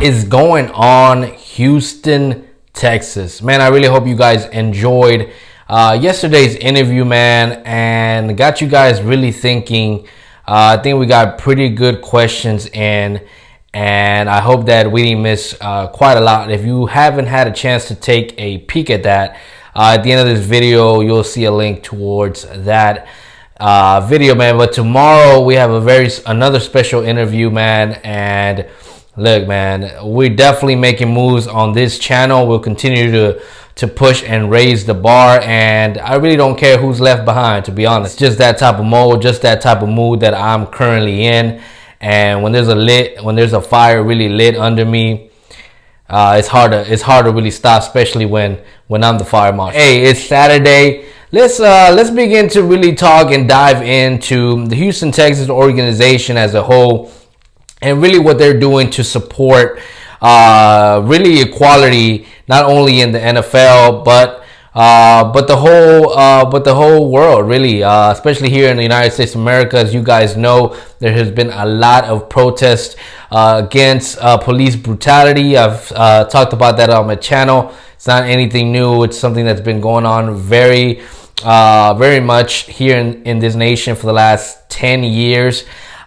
What is going on, Houston, Texas? Man, I really hope you guys enjoyed yesterday's interview, man, and got you guys really thinking. I think we got pretty good questions in, and I hope that we didn't miss quite a lot. If you haven't had a chance to take a peek at that, at the end of this video, you'll see a link towards that video, man. But tomorrow we have another special interview, man. And look, man, we're definitely making moves on this channel. We'll continue to push and raise the bar, and I really don't care who's left behind, to be honest. It's just that type of mode, just that type of mood that I'm currently in. And when there's a fire really lit under me, it's hard to really stop, especially when I'm the fire marshal. Hey, it's Saturday. Let's begin to really talk and dive into the Houston Texans organization as a whole, and really what they're doing to support really equality, not only in the NFL but the whole world, really, especially here in the United States of America. As you guys know, there has been a lot of protests against police brutality. I've talked about that on my channel. It's not anything new. It's something that's been going on very much here in this nation for the last 10 years.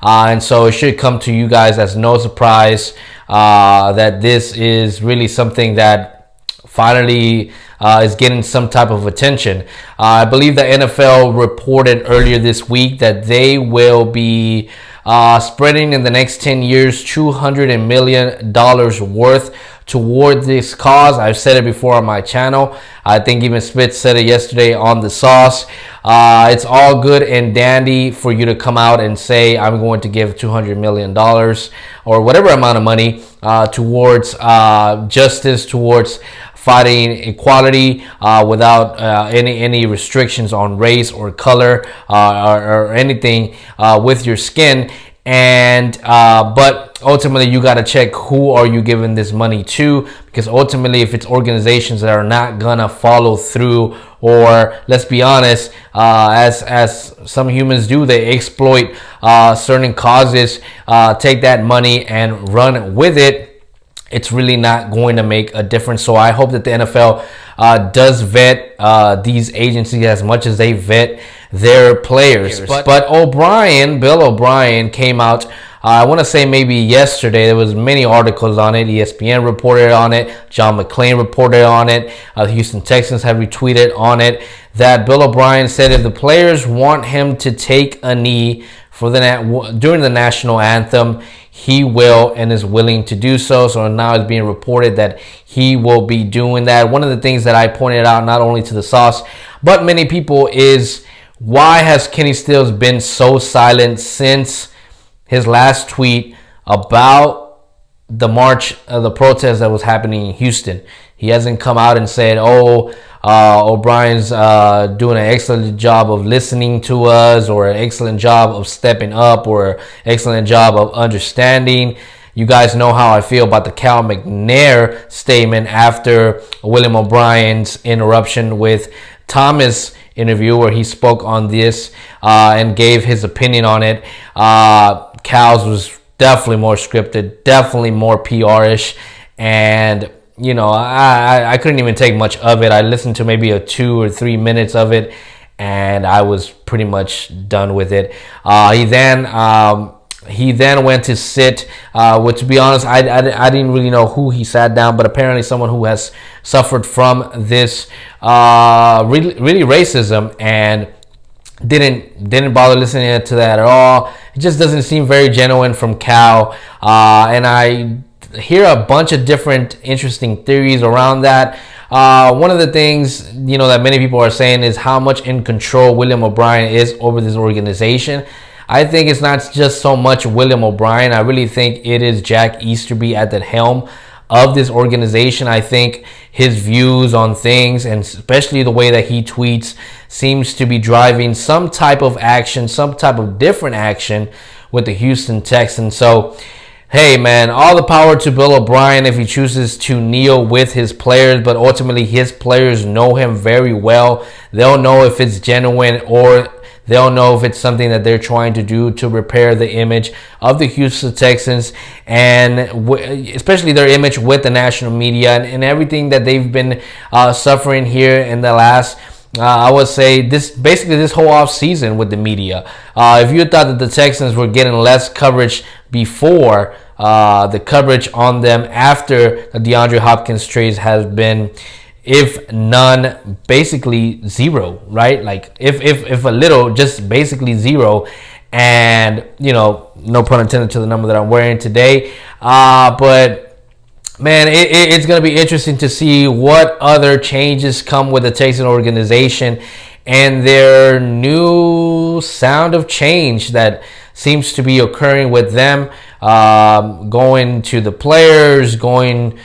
And so it should come to you guys as no surprise that this is really something that finally is getting some type of attention. I believe the NFL reported earlier this week that they will be spreading in the next 10 years $200 million worth toward this cause. I've said it before on my channel. I think even Spitz said it yesterday on The Sauce. It's all good and dandy for you to come out and say, I'm going to give $200 million or whatever amount of money towards justice, towards fighting equality without any restrictions on race or color or anything with your skin. And but ultimately you got to check who are you giving this money to, because ultimately if it's organizations that are not gonna follow through, or let's be honest, as some humans do, they exploit certain causes, take that money and run with it, it's really not going to make a difference. So I hope that the NFL does vet these agencies as much as they vet their players. But Bill Obrien came out, I want to say maybe yesterday. There was many articles on it. ESPN reported on it. John McClain reported on it. The Houston Texans have retweeted on it that Bill Obrien said if the players want him to take a knee for during the national anthem, he will and is willing to do so. So now it's being reported that he will be doing that. One of the things that I pointed out, not only to The Sauce, but many people, is why has Kenny Stills been so silent since his last tweet about the march, the protest that was happening in Houston? He hasn't come out and said, O'Brien's doing an excellent job of listening to us, or an excellent job of stepping up, or an excellent job of understanding. You guys know how I feel about the Cal McNair statement after William O'Brien's interruption with Thomas interview, where he spoke on this and gave his opinion on it. Cal's was definitely more scripted, definitely more PR-ish, and you know, I couldn't even take much of it. I listened to maybe 2 or 3 minutes of it, and I was pretty much done with it. He then went to sit, which, to be honest, I didn't really know who he sat down, but apparently someone who has suffered from this really racism, and didn't bother listening to that at all. It just doesn't seem very genuine from Cal, and I hear a bunch of different interesting theories around that. One of the things, you know, that many people are saying is how much in control William Obrien is over this organization. I think it's not just so much William Obrien. I really think it is Jack Easterby at the helm of this organization. I think his views on things, and especially the way that he tweets, seems to be driving some type of action, some type of different action with the Houston Texans. So Hey man, all the power to Bill O'Brien if he chooses to kneel with his players, but ultimately his players know him very well. They'll know if it's genuine, or they'll know if it's something that they're trying to do to repair the image of the Houston Texans, and especially their image with the national media and everything that they've been suffering here in the last I would say this whole off season with the media. If you thought that the Texans were getting less coverage before, the coverage on them after the DeAndre Hopkins trades has been, if none, basically zero, right? Like if a little, just basically zero. And no pun intended to the number that I'm wearing today. But man, it's going to be interesting to see what other changes come with the Texan organization and their new sound of change that seems to be occurring with them, going to the players, going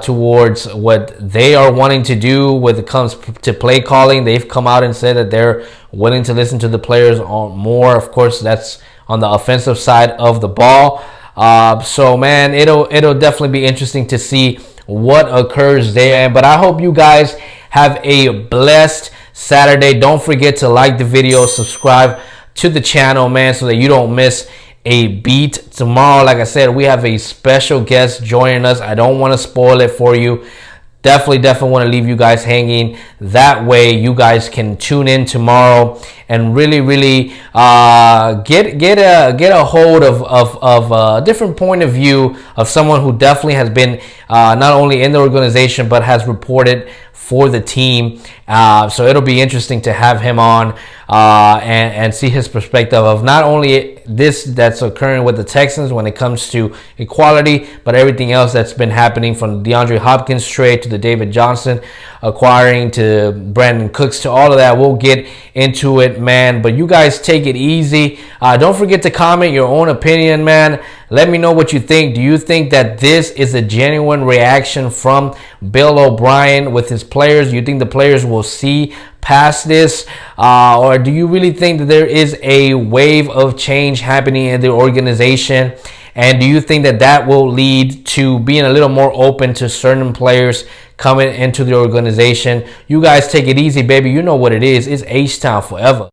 towards what they are wanting to do when it comes to play calling. They've come out and said that they're willing to listen to the players on more. Of course, that's on the offensive side of the ball. So man, it'll definitely be interesting to see what occurs there. But I hope you guys have a blessed Saturday. Don't forget to like the video, subscribe to the channel, man, so that you don't miss a beat. Tomorrow, like I said, we have a special guest joining us. I don't want to spoil it for you. Definitely want to leave you guys hanging. That way you guys can tune in tomorrow and really get a hold of a different point of view of someone who definitely has been not only in the organization but has reported for the team. So it'll be interesting to have him on and see his perspective of not only this that's occurring with the Texans when it comes to equality, but everything else that's been happening from the DeAndre Hopkins trade to the David Johnson acquiring to Brandon Cooks to all of that. We'll get into it, man. But you guys take it easy. Don't forget to comment your own opinion, man. Let me know what you think. Do you think that this is a genuine reaction from Bill O'Brien with his players? Do you think the players will see past this, or do you really think that there is a wave of change happening in the organization? And do you think that that will lead to being a little more open to certain players coming into the organization? You guys take it easy, baby. You know what it is. It's H-Town forever.